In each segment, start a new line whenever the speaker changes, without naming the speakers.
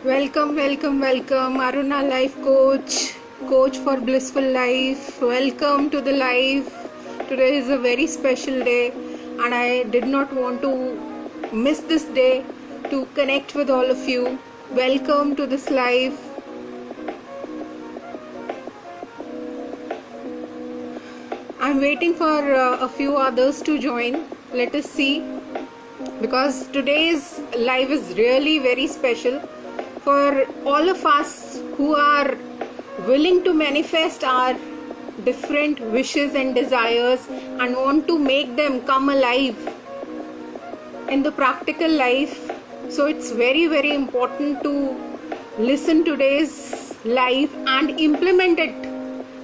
Welcome, welcome, welcome, Aruna Life Coach, Coach for Blissful Life. Welcome to the life. Today is a very special day, and I did not want to miss this day to connect with all of you. Welcome to this life. I'm waiting for a few others to join. Let us see, because today's live is really very special for all of us who are willing to manifest our different wishes and desires and want to make them come alive in the practical life. So it's very, very important to listen today's live and implement it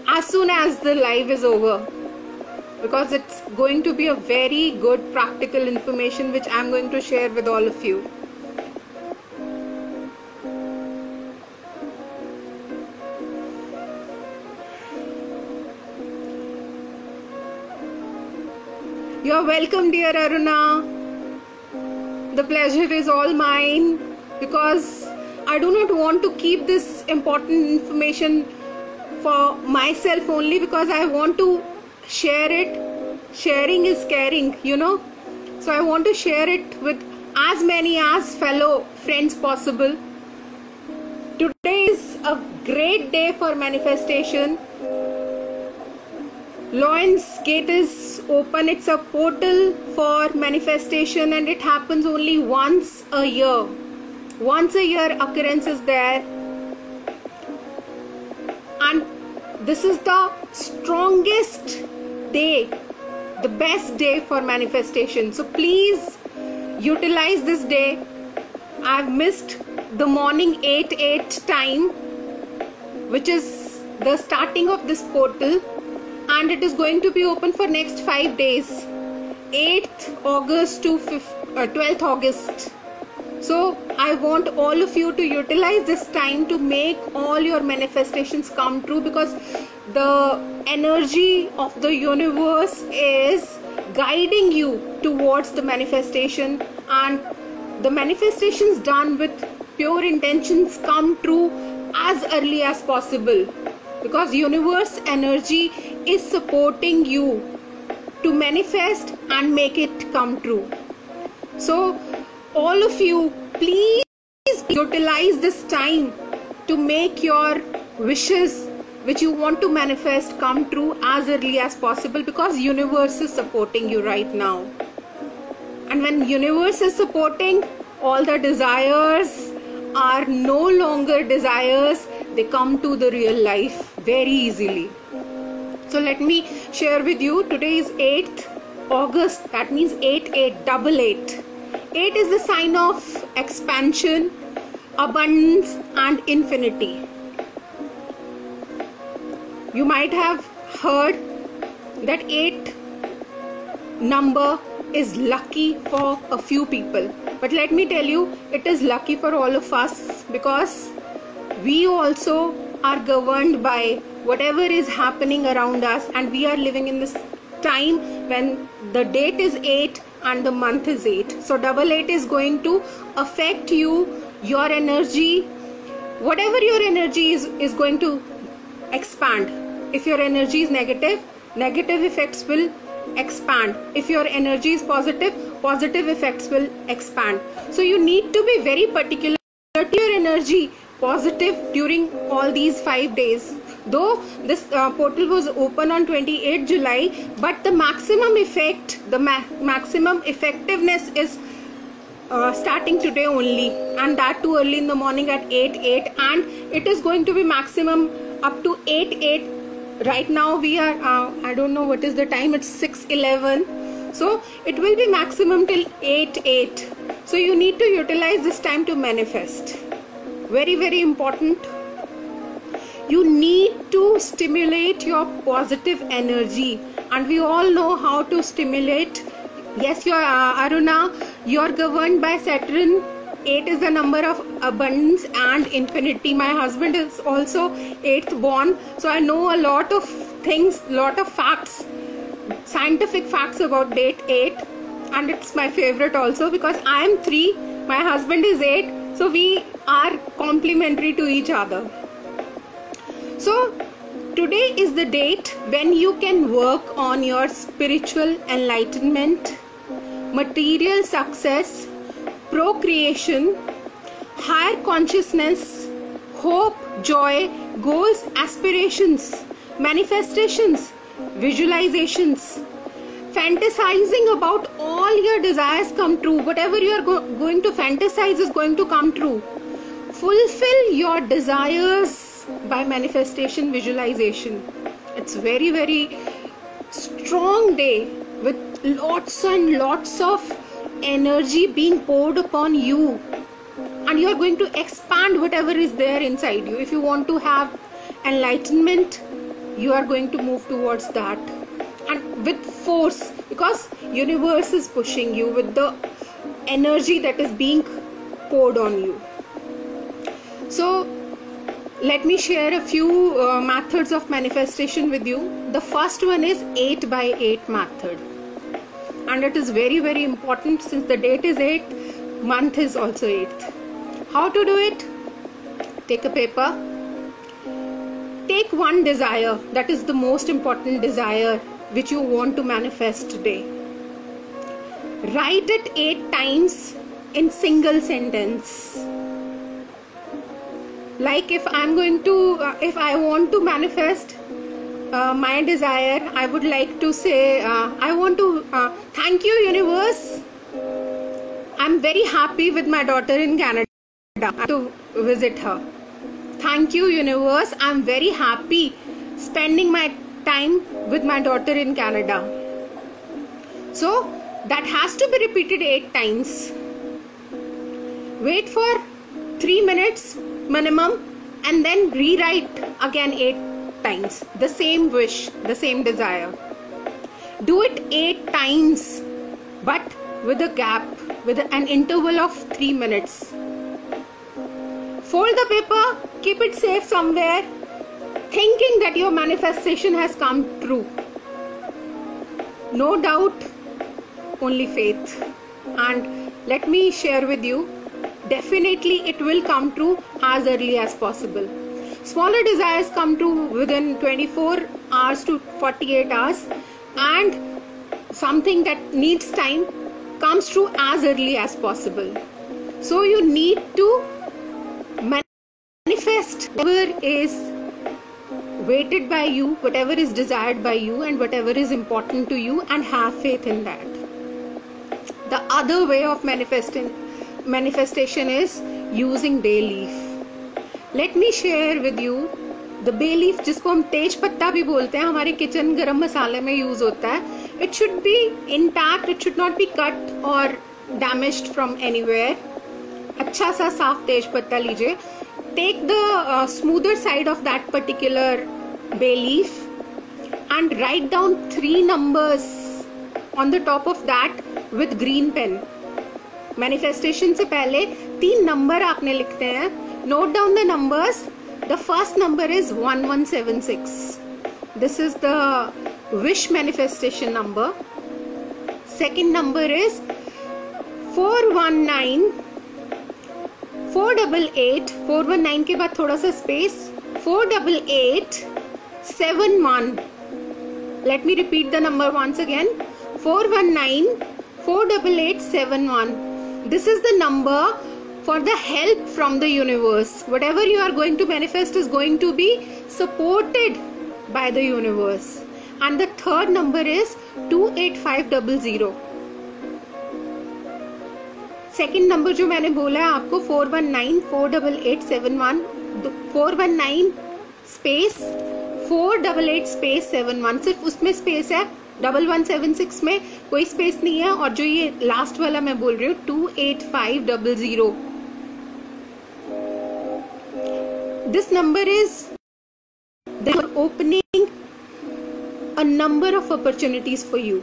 as soon as the live is over, because it's going to be a very good practical information which I'm going to share with all of you. You're welcome, dear Aruna. The pleasure is all mine, because I do not want to keep this important information for myself only, because I want to share it. Sharing is caring, you know. So I want to share it with as many as fellow friends possible. Today is a great day for manifestation. Lion's Gate is open. It's a portal for manifestation, and it happens only once a year. Once a year occurrence is there, and this is the strongest day, the best day for manifestation. So please utilize this day. I've missed the morning 8 time, which is the starting of this portal, and it is going to be open for next 5 days, 8th August to 12th August. So I want all of you to utilize this time to make all your manifestations come true, because the energy of the universe is guiding you towards the manifestation, and the manifestations done with pure intentions come true as early as possible, because universe energy is supporting you to manifest and make it come true. So all of you, please utilize this time to make your wishes which you want to manifest come true as early as possible, because universe is supporting you right now. And when universe is supporting, all the desires are no longer desires. They come to the real life very easily. So let me share with you. Today is 8th August. That means 8888. 8 is the sign of expansion, abundance and infinity. You might have heard that 8 number is lucky for a few people. But let me tell you, it is lucky for all of us, because we also are governed by whatever is happening around us, and we are living in this time when the date is 8 and the month is 8. So 88 is going to affect you, your energy. Whatever your energy is going to expand. If your energy is negative, negative effects will expand. If your energy is positive, positive effects will expand. So you need to be very particular to your energy positive during all these 5 days. Though this portal was open on 28 July, but the maximum effect, the maximum effectiveness is starting today only, and that too early in the morning at 8, and it is going to be maximum up to 8. Right now we are I don't know what is the time, it's 6:11, so it will be maximum till 8. So you need to utilize this time to manifest. Very, very important. You need to stimulate your positive energy, and we all know how to stimulate. Yes, you are Aruna, you are governed by Saturn. 8 is the number of abundance and infinity. My husband is also 8th born, so I know a lot of things, lot of facts, scientific facts about date 8, and it's my favorite also, because I am 3, my husband is 8, So we are complementary to each other. So today is the date when you can work on your spiritual enlightenment, material success, procreation, higher consciousness, hope, joy, goals, aspirations, manifestations, visualizations, fantasizing about all your desires come true. Whatever you are going to fantasize is going to come true. Fulfill your desires by manifestation, visualization. It's very, very strong day with lots and lots of energy being poured upon you, and you are going to expand whatever is there inside you. If you want to have enlightenment, you are going to move towards that, and with force, because universe is pushing you with the energy that is being poured on you. So let me share a few methods of manifestation with you. The first one is 8 by 8 method, and it is very, very important since the date is 8, month is also 8th. How to do it? Take a paper, take one desire, that is the most important desire which you want to manifest today. Write it 8 times in single sentence. Like if I want to manifest my desire, I would like to say, I want to thank you universe, I'm very happy with my daughter in Canada, to visit her. Thank you universe, I'm very happy spending my time with my daughter in Canada. So that has to be repeated 8 times. Wait for 3 minutes minimum, and then rewrite again 8 times the same wish, the same desire. Do it 8 times, but with a gap, with an interval of 3 minutes. Fold the paper, keep it safe somewhere, thinking that your manifestation has come true. No doubt, only faith. And let me share with you, definitely it will come true as early as possible. Smaller desires come true within 24 hours to 48 hours, and something that needs time comes true as early as possible. So you need to manifest whatever is waited by you, whatever is desired by you, and whatever is important to you, and have faith in that. The other way of manifestation is using bay leaf. Let me share with you the bay leaf, जिसको हम तेज पत्ता भी बोलते हैं, हमारे kitchen गरम मसाले में यूज होता है. It should be intact, it should not be cut or damaged from anywhere. अच्छा सा साफ तेज पत्ता लीजिए. Take the smoother side of that particular bay leaf and write down 3 numbers on the top of that with green pen. Manifestation से पहले 3 number आपने लिखते हैं. Note down the numbers. The first number is 1176. This is the wish manifestation number. Second number is 419. 488. 419 के बाद थोड़ा सा space. 48871. Let me repeat the number once again. 419 48871. This is the number for the help from the universe. Whatever you are going to manifest is going to be supported by the universe. And the third number is 28500. Second number जो मैंने बोला है आपको 419 48871. 419 space 488 space 71. सिर्फ उसमें space है. 1176 में कोई स्पेस नहीं है. और जो ये लास्ट वाला मैं बोल रही हूँ 28500. This number is they are opening a number of opportunities for you.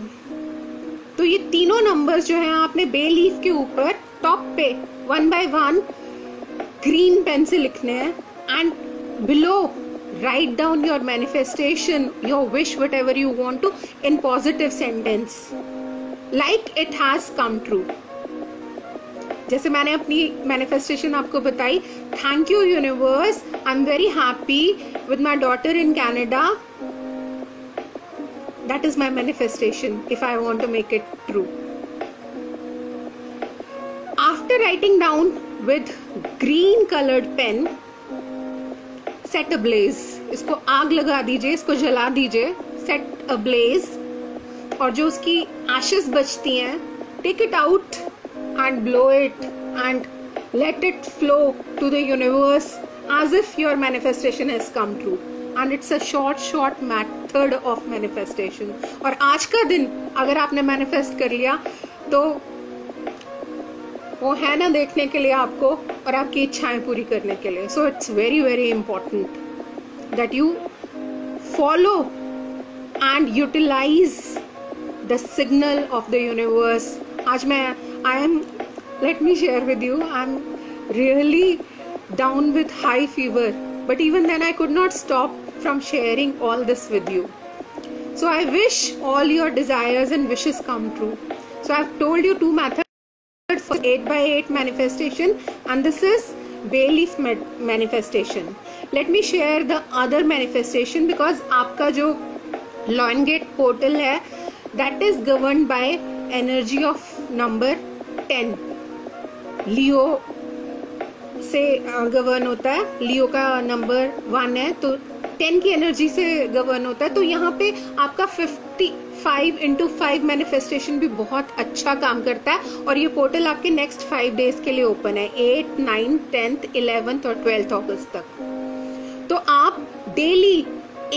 तो ये तीनों नंबर्स जो हैं आपने बे लीफ के ऊपर टॉप पे 1 by 1 ग्रीन पेन से लिखने हैं. And below write down your manifestation, your wish, whatever you want to, in positive sentence, like it has come true. जैसे मैंने अपनी मैनिफेस्टेशन आपको बताई, thank you universe, I am very happy with my daughter in Canada. That is my manifestation if I want to make it true. After writing down with green colored pen, set a blaze. इसको आग लगा दीजिए, इसको जला दीजिए. Set a blaze. और जो उसकी ashes बचती हैं, take it out and blow it and let it flow to the universe as if your manifestation has come true. And it's a short method of manifestation. और आज का दिन अगर आपने manifest कर लिया तो वो है ना देखने के लिए आपको और आपकी इच्छाएं पूरी करने के लिए. So it's very important that you follow and utilize the signal of the universe. आज मैं let me share with you, I'm really down with high fever, but even then I could not stop from sharing all this with you. So I wish all your desires and wishes come true. So I've told you 2 methods for 8x8 manifestation, and this is bay leaf manifestation. Let me share the other manifestation because आपका जो LionGate portal है, that is governed by energy of number 10. लियो से govern होता है, लियो का number 1 है तो 10 की एनर्जी से गवर्न होता है. तो यहाँ पे आपका 55x5 मैनिफेस्टेशन भी बहुत अच्छा काम करता है और ये पोर्टल आपके नेक्स्ट 5 डेज के लिए ओपन है, 8, 9, 10th, 11th और 12th अगस्त तक. तो आप डेली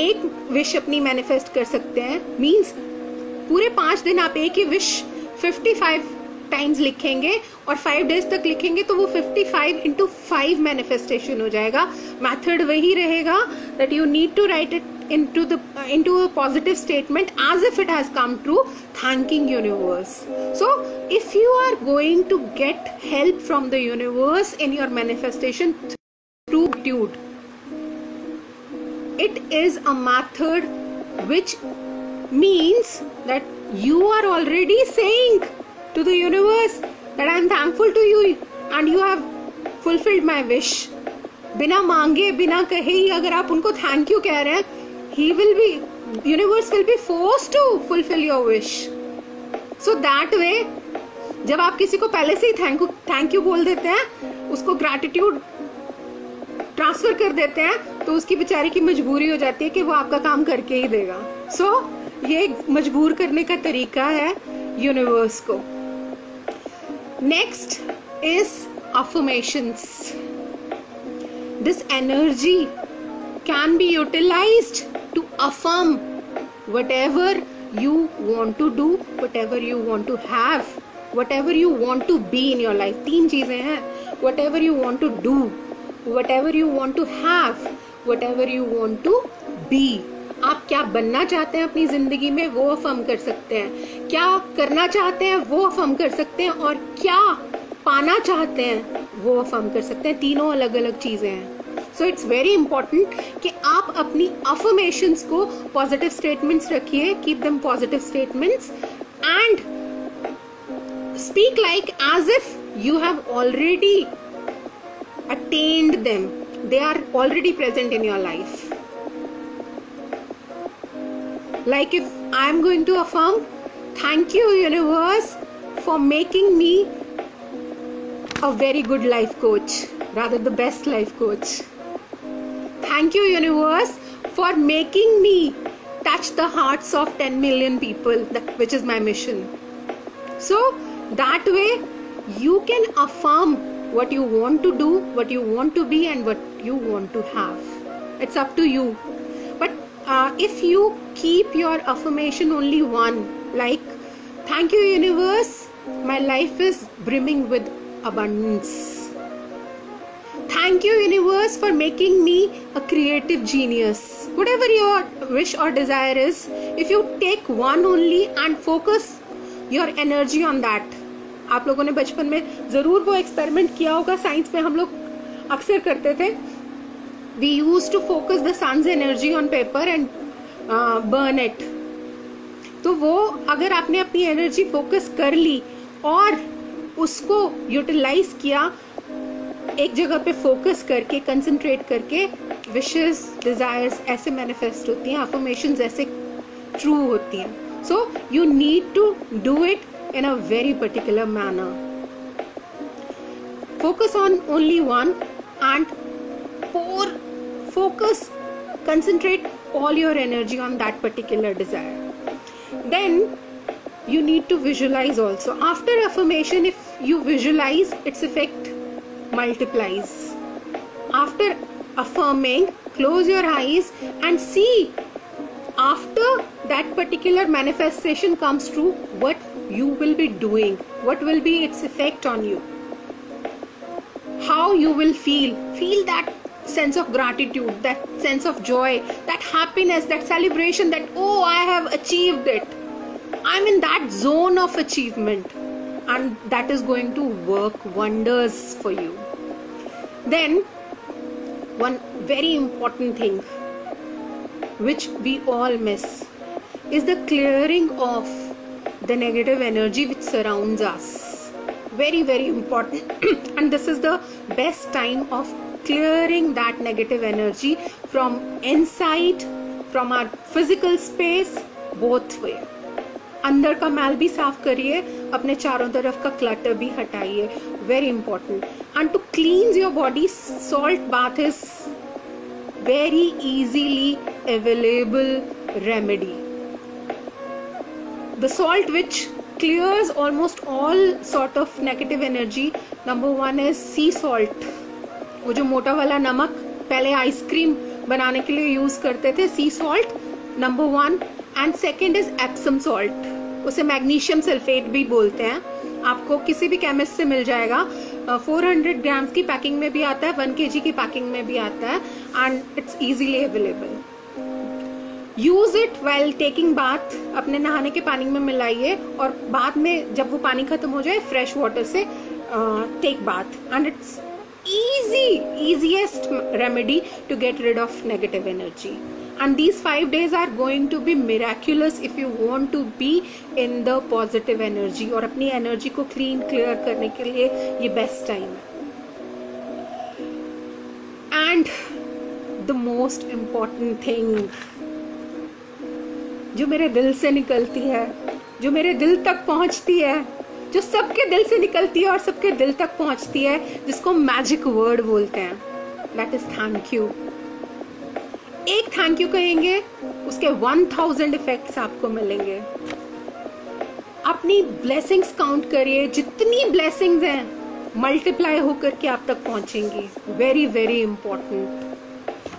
एक विश अपनी मैनिफेस्ट कर सकते हैं. मीन्स पूरे 5 दिन आप एक ही विश 55 टाइम्स लिखेंगे और 5 डेज तक लिखेंगे तो वो 55x5 मैनिफेस्टेशन हो जाएगा. मेथड वही रहेगा that you need to write it into a positive statement as if it has come true, thanking universe. So if you are going to get help from the universe in your manifestation through gratitude, it is a method which means that you are already saying to the universe that I am thankful to you and you have fulfilled my wish. बिना मांगे बिना कहे ही अगर आप उनको thank you कह रहे हैं, universe will be forced to fulfill your wish. So that way जब आप किसी को पहले से ही थैंक यू बोल देते हैं, उसको ग्रैटिट्यूड ट्रांसफर कर देते हैं, तो उसकी बेचारे की मजबूरी हो जाती है कि वो आपका काम करके ही देगा. So ये मजबूर करने का तरीका है यूनिवर्स को. Next is affirmations. This energy can be utilized to affirm whatever you want to do, whatever you want to have, whatever you want to be in your life. 3 चीजें हैं. Whatever you want to do, whatever you want to have, whatever you want to be. आप क्या बनना चाहते हैं अपनी जिंदगी में वो अफर्म कर सकते हैं, क्या करना चाहते हैं वो अफर्म कर सकते हैं और क्या पाना चाहते हैं वो अफर्म कर सकते हैं. तीनों अलग अलग चीजें हैं. सो इट्स वेरी इंपॉर्टेंट कि आप अपनी अफर्मेशंस को पॉजिटिव स्टेटमेंट्स रखिए, keep them positive statements and speak like as if you have already attend them, they are already present in your life. Like if I am going to affirm, thank you universe for making me a very good life coach, rather the best life coach. Thank you universe for making me touch the hearts of 10 million people, which is my mission. So that way you can affirm what you want to do, what you want to be and what you want to have. It's up to you. But if you keep your affirmation only one, like thank you universe, my life is brimming with abundance. Thank you universe for making me a creative genius. Whatever your wish or desire is, if you take one only and focus your energy on that. आप लोगों ने बचपन में जरूर वो experiment किया होगा. Science में हम लोग अक्सर करते थे. We used to focus the sun's energy on paper and burn it. तो वो अगर आपने अपनी एनर्जी फोकस कर ली और उसको यूटिलाइज किया, एक जगह पे फोकस करके, कंसंट्रेट करके, विशेस, डिजायर्स ऐसे मैनिफेस्ट होती हैं, अफर्मेशंस ऐसे ट्रू होती हैं. So you need to do it in a very particular manner. Focus on only one and concentrate all your energy on that particular desire. Then you need to visualize also. After affirmation, if you visualize, its effect multiplies. After affirming, close your eyes and see after that particular manifestation comes true, what you will be doing, what will be its effect on you, how you will feel that sense of gratitude, that sense of joy, that happiness, that celebration, that oh, I have achieved it, I'm in that zone of achievement, and that is going to work wonders for you. Then one very important thing which we all miss is the clearing of the negative energy which surrounds us. Very, very important. And this is the best time of clearing that negative energy from inside, from our physical space, both way. अंदर का मैल भी साफ करिए, अपने चारों तरफ का clutter भी हटाइए. Very important. And to cleanse your body, salt bath is very easily available remedy. The salt which clears almost all sort of negative energy. Number one is sea salt. वो जो मोटा वाला नमक पहले आइसक्रीम बनाने के लिए यूज करते थे, सी salt number 1. And second is Epsom salt. उसे मैग्नीशियम सल्फेट भी बोलते हैं. आपको किसी भी केमिस्ट से मिल जाएगा. 400 ग्राम्स की पैकिंग में भी आता है, 1 kg की पैकिंग में भी आता है, and it's easily available. Use it while taking bath. अपने नहाने के पानी में मिलाइए और बाद में जब वो पानी खत्म हो जाए, फ्रेश वाटर से take bath. And it's easiest remedy to get rid of negative energy. And these 5 days are going to be miraculous if you want to be in the positive energy. और अपनी energy को clear करने के लिए ये best time है. And the most important thing जो मेरे दिल से निकलती है, जो मेरे दिल तक पहुंचती है, जो सबके दिल से निकलती है और सबके दिल तक पहुंचती है, जिसको मैजिक वर्ड बोलते हैं, दैट इज थैंक यू. एक थैंक यू कहेंगे, उसके 1000 इफेक्ट्स आपको मिलेंगे. अपनी ब्लेसिंग्स काउंट करिए, जितनी ब्लेसिंग्स हैं मल्टीप्लाई होकर के आप तक पहुंचेंगी. Very very important.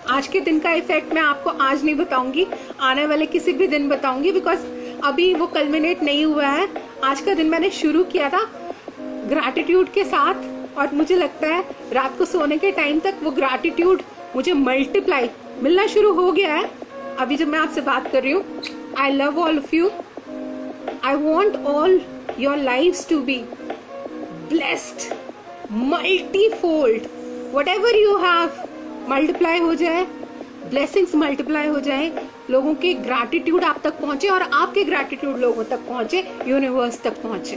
आज के दिन का इफेक्ट मैं आपको आज नहीं बताऊंगी, आने वाले किसी भी दिन बताऊंगी, बिकॉज अभी वो कल्मिनेट नहीं हुआ है. आज का दिन मैंने शुरू किया था ग्रैटिट्यूड के साथ, और मुझे लगता है रात को सोने के टाइम तक वो ग्रैटिट्यूड मुझे मल्टीप्लाई मिलना शुरू हो गया है. अभी जब मैं आपसे बात कर रही हूँ, I love all of you. I want all your lives to be blessed multifold. Whatever you have multiply हो जाए, ब्लेसिंग्स मल्टीप्लाई हो जाए, लोगों के ग्रैटिट्यूड आप तक पहुंचे और आपके ग्रैटिट्यूड लोगों तक पहुंचे, यूनिवर्स तक पहुंचे.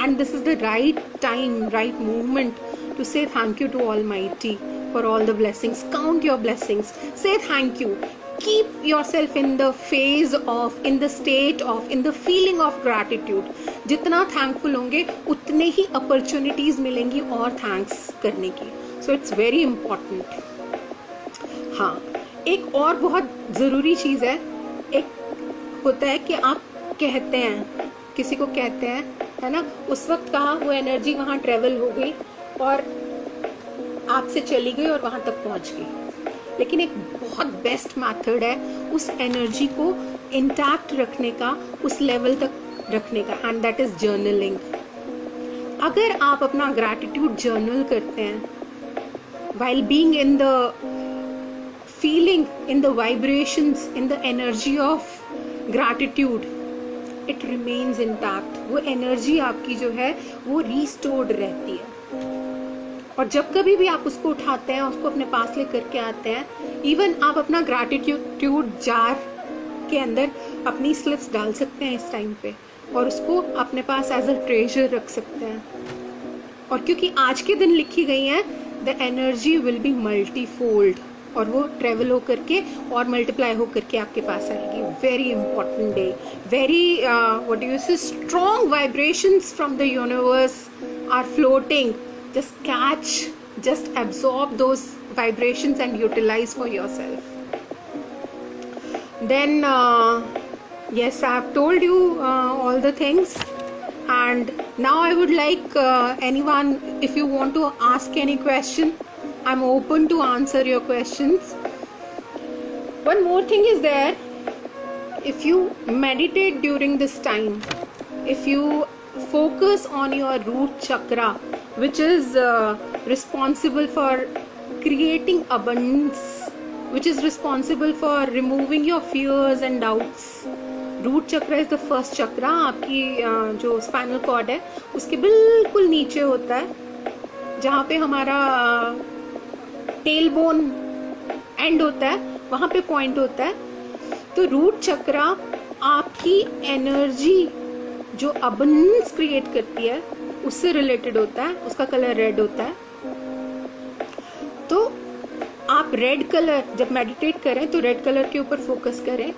And this is the right time, right movement to say thank you to almighty for all the blessings. Count your blessings, say thank you. Keep yourself in the phase of, in the state of, in the feeling of gratitude. जितना thankful होंगे उतने ही opportunities मिलेंगी और thanks करने की. So it's very important. हाँ, एक और बहुत ज़रूरी चीज़ है. एक होता है कि आप कहते हैं, किसी को कहते हैं, है ना, उस वक्त कहाँ वो एनर्जी वहाँ ट्रेवल हो गई और आपसे चली गई और वहाँ तक पहुँच गई. लेकिन एक बहुत बेस्ट मेथड है उस एनर्जी को इंटैक्ट रखने का, उस लेवल तक रखने का, एंड दैट इज जर्नलिंग. अगर आप अपना ग्रैटिट्यूड जर्नल करते हैं while being in the feeling, in the vibrations, in the energy of gratitude, it remains intact. वो एनर्जी आपकी जो है वो रिस्टोर्ड रहती है. और जब कभी भी आप उसको उठाते हैं, उसको अपने पास लेकर के आते हैं, इवन आप अपना ग्रैटिट्यूड जार के अंदर अपनी स्लिप्स डाल सकते हैं इस टाइम पे, और उसको अपने पास एज अ ट्रेजर रख सकते हैं. और क्योंकि आज के दिन लिखी गई हैं, the energy will be multifold, और वो ट्रेवल होकर के और मल्टीप्लाई होकर के आपके पास आएगी. Very important day, very what do you say, strong vibrations from the universe are floating. Just catch, just absorb those vibrations and utilize for yourself. Then yes, I have told you all the things, and now I would like anyone, if you want to ask any question, I'm open to answer your questions. One more thing is there, if you meditate during this time, if you focus on your root chakra, which is responsible for creating abundance, which is responsible for removing your fears and doubts. Root chakra is the first chakra. आपकी जो spinal cord है उसके बिल्कुल नीचे होता है, जहाँ पे हमारा टेल बोन एंड होता है, वहाँ पे पॉइंट होता है. तो रूट चक्रा आपकी एनर्जी जो अबंडेंस क्रिएट करती है उससे रिलेटेड होता है. उसका कलर रेड होता है. तो आप रेड कलर जब मेडिटेट करें तो रेड कलर के ऊपर फोकस करें.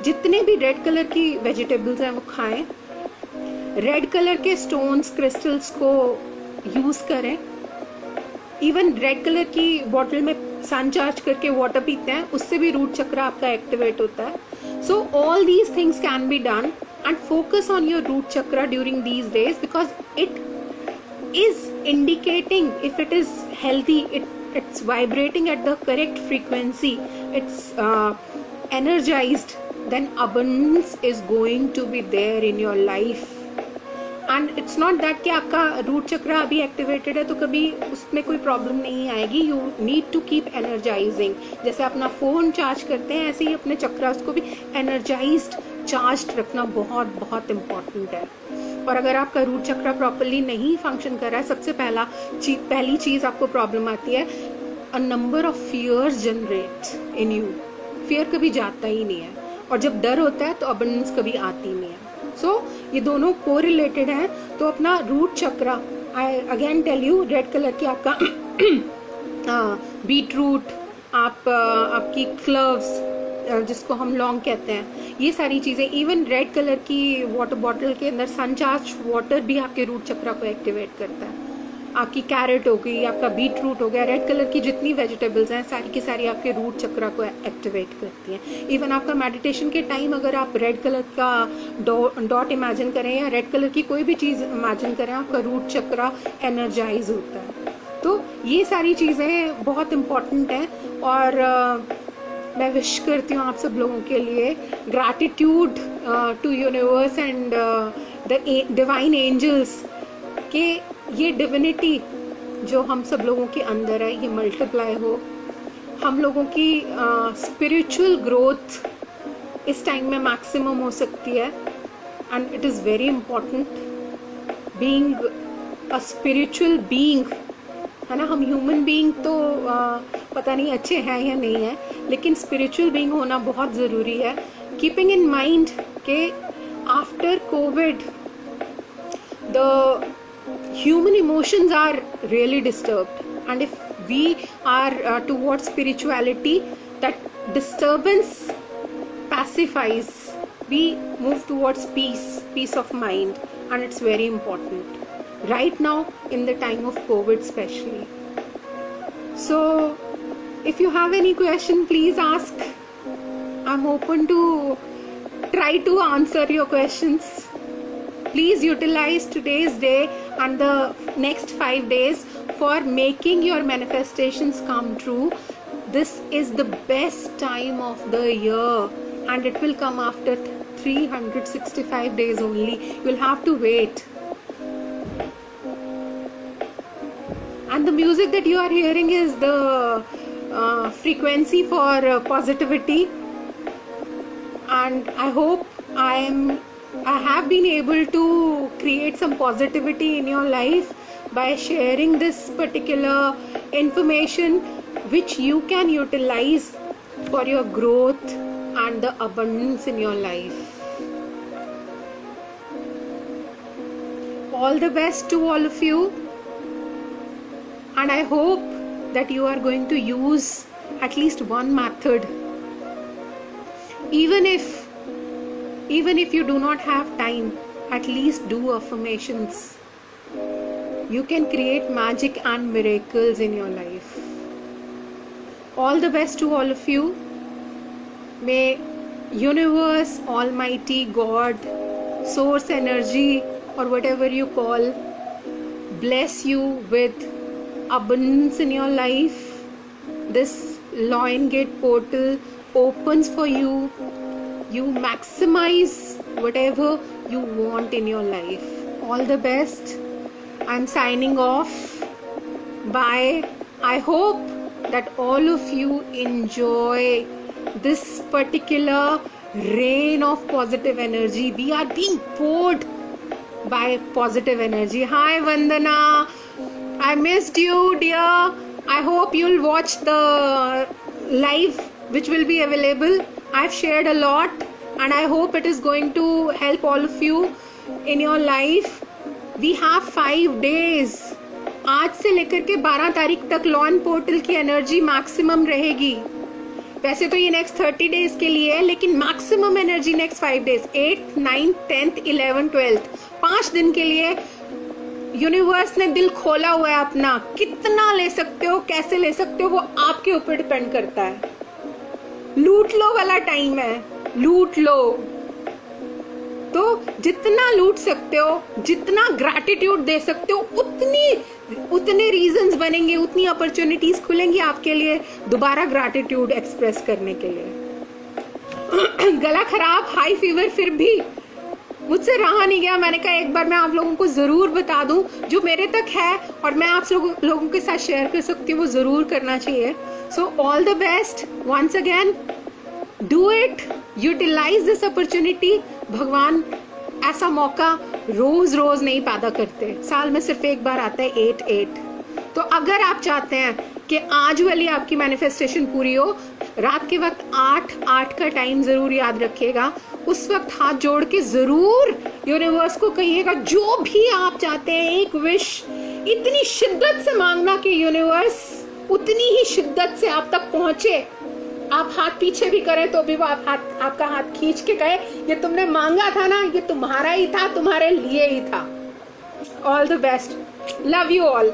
जितने भी रेड कलर की वेजिटेबल्स हैं वो खाएं. रेड कलर के स्टोन्स, क्रिस्टल्स को यूज करें. इवन रेड कलर की बॉटल में सन चार्ज करके वाटर पीते हैं, उससे भी रूट चक्र आपका एक्टिवेट होता है. So all these things can be done, and focus on your root chakra during these days, because it is indicating if it is healthy, it's vibrating at the correct frequency, it's energized, then abundance is going to be there in your life. And it's not that कि आपका root chakra अभी activated है तो कभी उसमें कोई problem नहीं आएगी. You need to keep energizing. जैसे अपना phone charge करते हैं, ऐसे ही अपने चक्रास को भी energized, चार्ज रखना बहुत बहुत इम्पॉर्टेंट है. और अगर आपका रूट चक्र प्रॉपरली नहीं फंक्शन कर रहा है, सबसे पहली चीज आपको प्रॉब्लम आती है, a number of fears generate in you. Fear कभी जाता ही नहीं है, और जब डर होता है तो अबंडेंस कभी आती नहीं है. सो ये दोनों को रिलेटेड हैं. तो अपना root chakra, I again tell you, red colour की आपका बीट रूट, आपकी क्लव्स जिसको हम लौंग कहते हैं, ये सारी चीजें. इवन रेड कलर की वाटर बॉटल के अंदर सनचार्ज वाटर भी आपके रूट चक्र को एक्टिवेट करता है. आपकी कैरेट हो गई, आपका बीट रूट हो गया, रेड कलर की जितनी वेजिटेबल्स हैं सारी की सारी आपके रूट चक्र को एक्टिवेट करती हैं. इवन आपका मेडिटेशन के टाइम अगर आप रेड कलर का डॉट इमेजिन करें या रेड कलर की कोई भी चीज इमेजिन करें, आपका रूट चक्र एनर्जाइज होता है. तो ये सारी चीजें बहुत इम्पोर्टेंट हैं. और मैं विश करती हूँ आप सब लोगों के लिए, gratitude to universe and the divine angels, के ये डिविनिटी जो हम सब लोगों के अंदर है ये मल्टीप्लाई हो. हम लोगों की स्पिरिचुअल ग्रोथ इस टाइम में मैक्सिमम हो सकती है. And it is very important being a spiritual being, है ना. हम ह्यूमन बीइंग तो पता नहीं अच्छे हैं या नहीं है, लेकिन स्पिरिचुअल बीइंग होना बहुत ज़रूरी है. कीपिंग इन माइंड के after covid the human emotions are really disturbed, and if we are towards spirituality, that disturbance pacifies, we move towards peace of mind, and it's very important right now in the time of COVID especially. So if you have any question, please ask. I'm open to try to answer your questions. Please utilize today's day and the next 5 days for making your manifestations come true. This is the best time of the year, and it will come after 365 days only. You'll have to wait. And the music that you are hearing is the frequency for positivity, and I hope I have been able to create some positivity in your life by sharing this particular information, which you can utilize for your growth and the abundance in your life. All the best to all of you. and I hope that you are going to use at least one method. Even if you do not have time, at least do affirmations. You can create magic and miracles in your life. All the best to all of you. May universe, almighty God, source energy, or whatever you call, bless you with abundance in your life. This Lion Gate portal opens for you. You maximize whatever you want in your life. All the best. I'm signing off. Bye. I hope that all of you enjoy this particular rain of positive energy. We are being poured by positive energy. Hi Vandana, I missed you dear. I hope you'll watch the live which will be available. I've shared a lot and I hope it is going to help all of you in your life. We have 5 days. आज से लेकर के 12 तारीख तक lawn portal की energy maximum रहेगी. वैसे तो ये नेक्स्ट 30 डेज के लिए है, लेकिन maximum energy next 5 days, 8th, 9th, 10th, 11th, 12th, 5 दिन के लिए यूनिवर्स ने दिल खोला हुआ है अपना. कितना ले सकते हो, कैसे ले सकते हो, वो आपके ऊपर डिपेंड करता है. लूट लो वाला टाइम है, लूट लो. तो जितना लूट सकते हो, जितना ग्रैटिट्यूड दे सकते हो, उतने रीजंस बनेंगे, उतनी अपॉर्चुनिटीज खुलेंगी आपके लिए दोबारा ग्रैटिट्यूड एक्सप्रेस करने के लिए. गला खराब, हाई फीवर, फिर भी मुझसे रहा नहीं गया. मैंने कहा एक बार मैं आप लोगों को जरूर बता दूं, जो मेरे तक है और मैं आप लोगों के साथ शेयर कर सकती हूँ, वो जरूर करना चाहिए. So all the best once again. Do it, utilize this opportunity. भगवान ऐसा मौका रोज रोज नहीं पैदा करते, साल में सिर्फ एक बार आता है. 8/8. तो अगर आप चाहते हैं कि आज वाली आपकी मैनिफेस्टेशन पूरी हो, रात के वक्त 8/8 का टाइम जरूर याद रखिएगा. उस वक्त हाथ जोड़ के जरूर यूनिवर्स को कहिएगा जो भी आप चाहते हैं. एक विश इतनी शिद्दत से मांगना कि यूनिवर्स उतनी ही शिद्दत से आप तक पहुंचे. आप हाथ पीछे भी करें तो भी वो आपका हाथ खींच के कहे ये तुमने मांगा था ना, ये तुम्हारा ही था, तुम्हारे लिए ही था. All the best. Love you all.